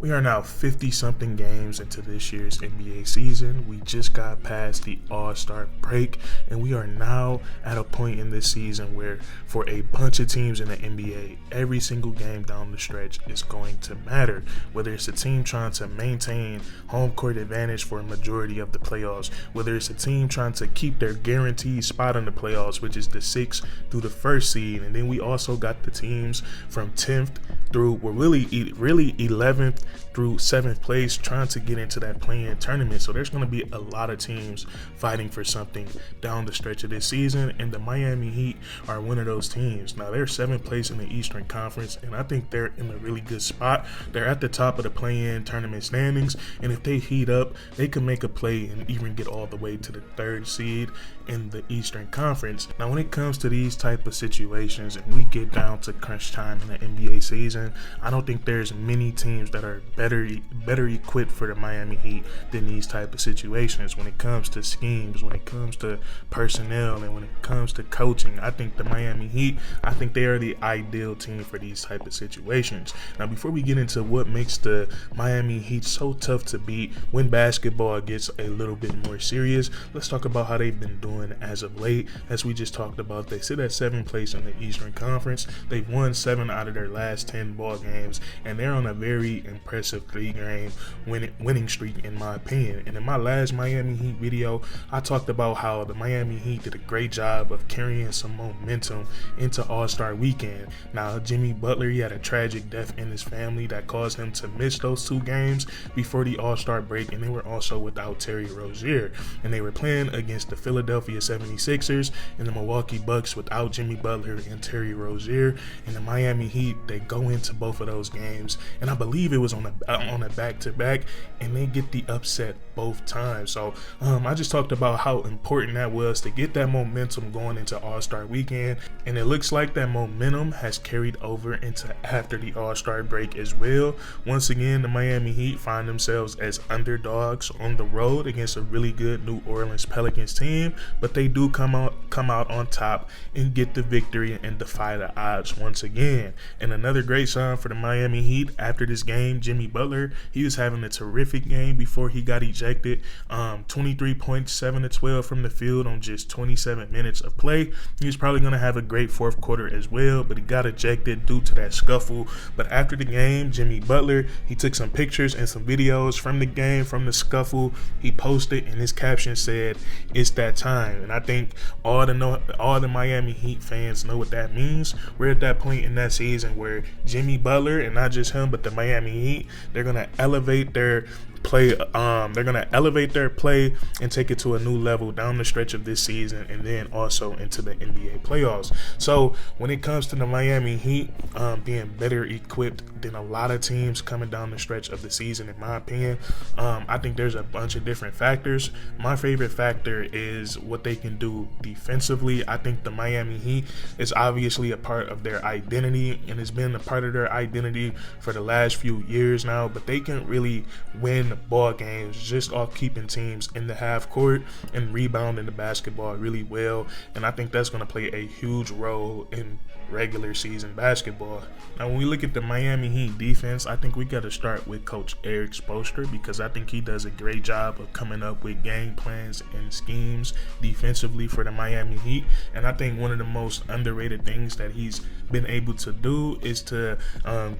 We are now 50-something games into this year's NBA season. We just got past the All-Star break, and we are now at a point in this season where, for a bunch of teams in the NBA, every single game down the stretch is going to matter. Whether it's a team trying to maintain home court advantage for a majority of the playoffs, whether it's a team trying to keep their guaranteed spot in the playoffs, which is the 6th through the 1st seed, and then we also got the teams from 10th through, really 11th through 7th place trying to get into that play-in tournament. So there's going to be a lot of teams fighting for something down the stretch of this season, and the Miami Heat are one of those teams. Now, they're 7th place in the Eastern Conference, and I think they're in a really good spot. They're at the top of the play-in tournament standings, and if they heat up, they can make a play and even get all the way to the 3rd seed in the Eastern Conference. Now, when it comes to these type of situations and we get down to crunch time in the NBA season, I don't think there's many teams that are better equipped for the Miami Heat than these type of situations. When it comes to schemes, when it comes to personnel, and when it comes to coaching, I think the Miami Heat, I think they are the ideal team for these type of situations. Now, before we get into what makes the Miami Heat so tough to beat when basketball gets a little bit more serious, let's talk about how they've been doing as of late. As we just talked about, they sit at 7th place in the Eastern Conference. They've won 7 out of their last 10 ball games, and they're on a very impressive 3-game winning streak, in my opinion. And in my last Miami Heat video, I talked about how the Miami Heat did a great job of carrying some momentum into All-Star weekend. Now, Jimmy Butler, he had a tragic death in his family that caused him to miss those 2 games before the All-Star break, and they were also without Terry Rozier, and they were playing against the Philadelphia 76ers and the Milwaukee Bucks without Jimmy Butler and Terry Rozier. And the Miami Heat, they go into both of those games, and I believe it was on a back-to-back, and they get the upset both times. So I just talked about how important that was to get that momentum going into All-Star weekend, and it looks like that momentum has carried over into after the All-Star break as well. Once again, the Miami Heat find themselves as underdogs on the road against a really good New Orleans Pelicans team, but they do come out on top and get the victory and defy the odds once again. And another great sign for the Miami Heat after this game, Jimmy Butler, he was having a terrific game before he got ejected. 23 points, 7 to 12 from the field on just 27 minutes of play. He was probably going to have a great 4th quarter as well, but he got ejected due to that scuffle. But after the game, Jimmy Butler, he took some pictures and some videos from the game, from the scuffle. He posted, and his caption said, "It's that time." And I think all the Miami Heat fans know what that means. We're at that point in that season where Jimmy Butler, and not just him, but the Miami Heat, they're going to elevate their play. They're going to elevate their play and take it to a new level down the stretch of this season, and then also into the NBA playoffs. So when it comes to the Miami Heat being better equipped than a lot of teams coming down the stretch of the season, in my opinion, I think there's a bunch of different factors. My favorite factor is what they can do defensively. I think the Miami Heat is obviously a part of their identity, and it's been a part of their identity for the last few years now, but they can really win ball games just off keeping teams in the half court and rebounding the basketball really well. And I think that's going to play a huge role in regular season basketball. Now, when we look at the Miami Heat defense, I think we got to start with Coach Erik Spoelstra, because I think he does a great job of coming up with game plans and schemes defensively for the Miami Heat. And I think one of the most underrated things that he's been able to do is to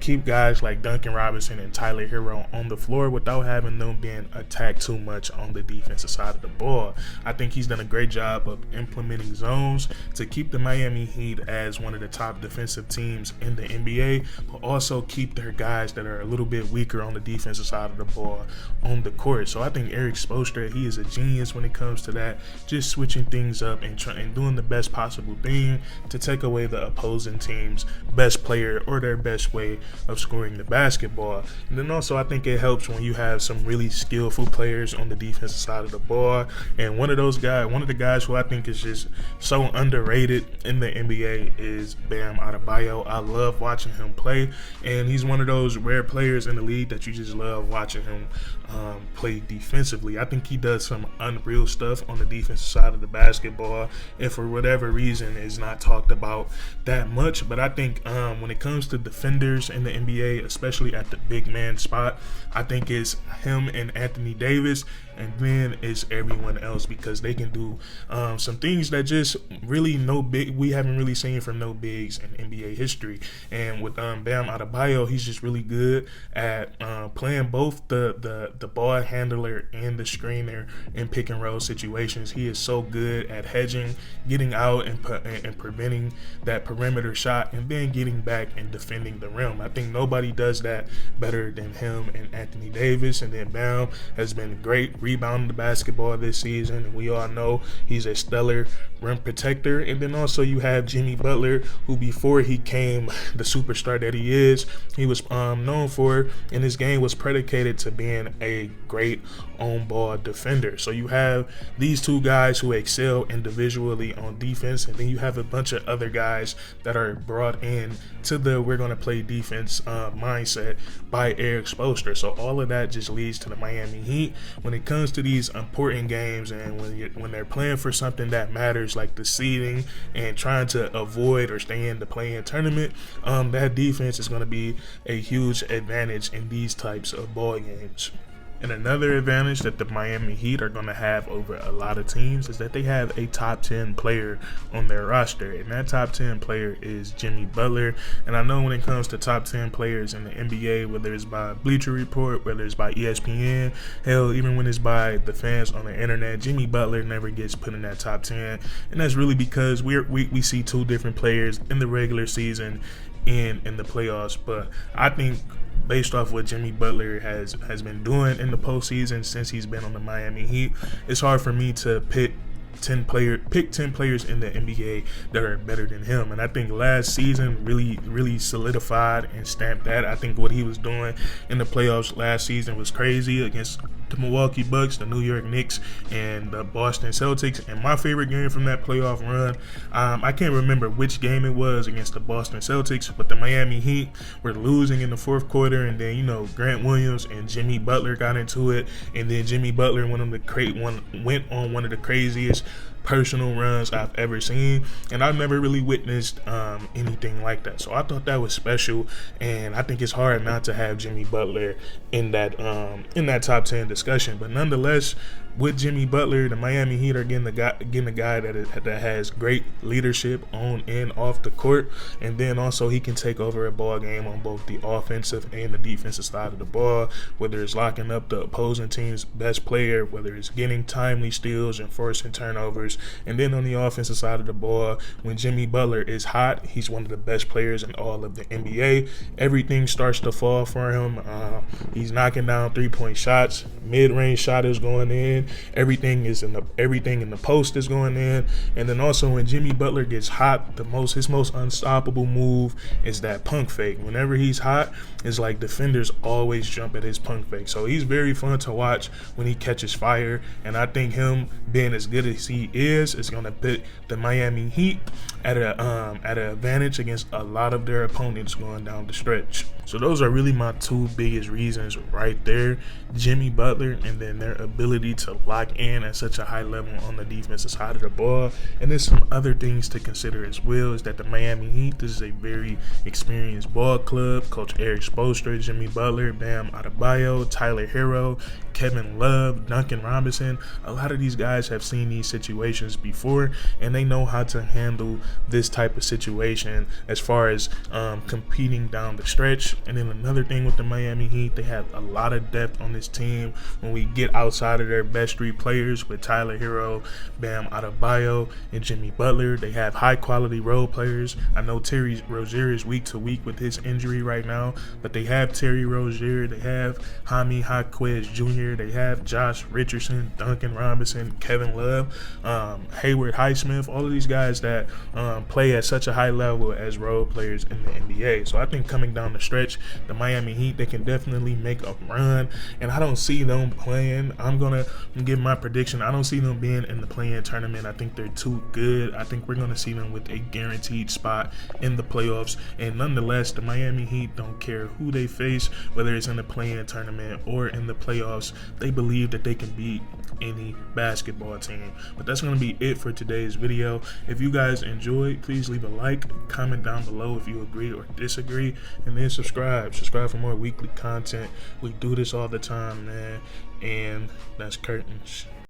keep guys like Duncan Robinson and Tyler Hero on the floor without having them being attacked too much on the defensive side of the ball. I think he's done a great job of implementing zones to keep the Miami Heat as one of the top defensive teams in the NBA, but also keep their guys that are a little bit weaker on the defensive side of the ball on the court. So I think Erik Spoelstra, he is a genius when it comes to that, just switching things up and doing the best possible thing to take away the opposing team's best player or their best way of scoring the basketball. And then also I think it helps when you have some really skillful players on the defensive side of the ball. And one of the guys who I think is just so underrated in the NBA is Bam Adebayo. I love watching him play, and he's one of those rare players in the league that you just love watching him play defensively. I think he does some unreal stuff on the defensive side of the basketball, and for whatever reason is not talked about that much. But I think when it comes to defenders in the NBA, especially at the big man spot, I think it's him and Anthony Davis, and then it's everyone else, because they can do some things that just really we haven't really seen from no bigs in NBA history. And with Bam Adebayo, he's just really good at playing both the ball handler and the screener in pick and roll situations. He is so good at hedging, getting out and preventing that perimeter shot, and then getting back and defending the rim. I think nobody does that better than him and Anthony Davis. And then Bam has been great rebounding the basketball this season, and we all know he's a stellar rim protector. And then also you have Jimmy Butler, who before he came the superstar that he is, he was known for, and his game was predicated to being a great on-ball defender. So you have these two guys who excel individually on defense, and then you have a bunch of other guys that are brought in to the we're going to play defense mindset by Eric Spoelstra. So all of that just leads to the Miami Heat, when it comes to these important games and when they're playing for something that matters, like the seeding and trying to avoid or stay in the play-in tournament, that defense is going to be a huge advantage in these types of ball games. And another advantage that the Miami Heat are going to have over a lot of teams is that they have a top 10 player on their roster, and that top 10 player is Jimmy Butler. And I know when it comes to top 10 players in the NBA, whether it's by Bleacher Report, whether it's by ESPN, hell, even when it's by the fans on the internet, Jimmy Butler never gets put in that top 10. And that's really because we see two different players in the regular season and in the playoffs. But I think based off what Jimmy Butler has been doing in the postseason since he's been on the Miami Heat, it's hard for me to pick 10 players in the NBA that are better than him. And I think last season really solidified and stamped that. I think what he was doing in the playoffs last season was crazy against the Milwaukee Bucks, the New York Knicks, and the Boston Celtics. And my favorite game from that playoff run, I can't remember which game it was against the Boston Celtics, but the Miami Heat were losing in the fourth quarter, and then Grant Williams and Jimmy Butler got into it, and then Jimmy Butler went on one of the craziest personal runs I've ever seen, and I've never really witnessed anything like that. So I thought that was special, and I think it's hard not to have Jimmy Butler in that top 10 discussion. But nonetheless, with Jimmy Butler, the Miami Heat are getting a guy that has great leadership on and off the court, and then also he can take over a ball game on both the offensive and the defensive side of the ball, whether it's locking up the opposing team's best player, whether it's getting timely steals and forcing turnovers. And then on the offensive side of the ball, when Jimmy Butler is hot, he's one of the best players in all of the NBA. Everything starts to fall for him. He's knocking down three-point shots, mid-range shot is going in. Everything in the post is going in. And then also when Jimmy Butler gets hot, his most unstoppable move is that punk fake. Whenever he's hot, it's like defenders always jump at his punk fake. So he's very fun to watch when he catches fire. And I think him being as good as he is going to put the Miami Heat at an advantage against a lot of their opponents going down the stretch. So those are really my two biggest reasons right there: Jimmy Butler, and then their ability to lock in at such a high level on the defensive side of the ball. And there's some other things to consider as well, is that the Miami Heat, this is a very experienced ball club. Coach Eric Spoelstra, Jimmy Butler, Bam Adebayo, Tyler Hero, Kevin Love, Duncan Robinson, a lot of these guys have seen these situations before, and they know how to handle this type of situation as far as competing down the stretch. And then another thing with the Miami Heat, they have a lot of depth on this team when we get outside of their best three players with Tyler Hero, Bam Adebayo, and Jimmy Butler. They have high quality role players. I know Terry Rozier is week to week with his injury right now, but they have Terry Rozier, they have Jaime Jaquez Jr., they have Josh Richardson, Duncan Robinson, Kevin Love, Hayward Highsmith, all of these guys that play at such a high level as role players in the NBA. So I think coming down the stretch, stretch. The Miami Heat, they can definitely make a run, and I don't see them playing. I'm gonna give my prediction. I don't see them being in the play-in tournament. I think they're too good. I think we're gonna see them with a guaranteed spot in the playoffs. And nonetheless, the Miami Heat don't care who they face, whether it's in the play-in tournament or in the playoffs. They believe that they can beat any basketball team. But that's going to be it for today's video. If you guys enjoyed, please leave a like, comment down below if you agree or disagree, and then subscribe for more weekly content. We do this all the time, man. And that's curtains.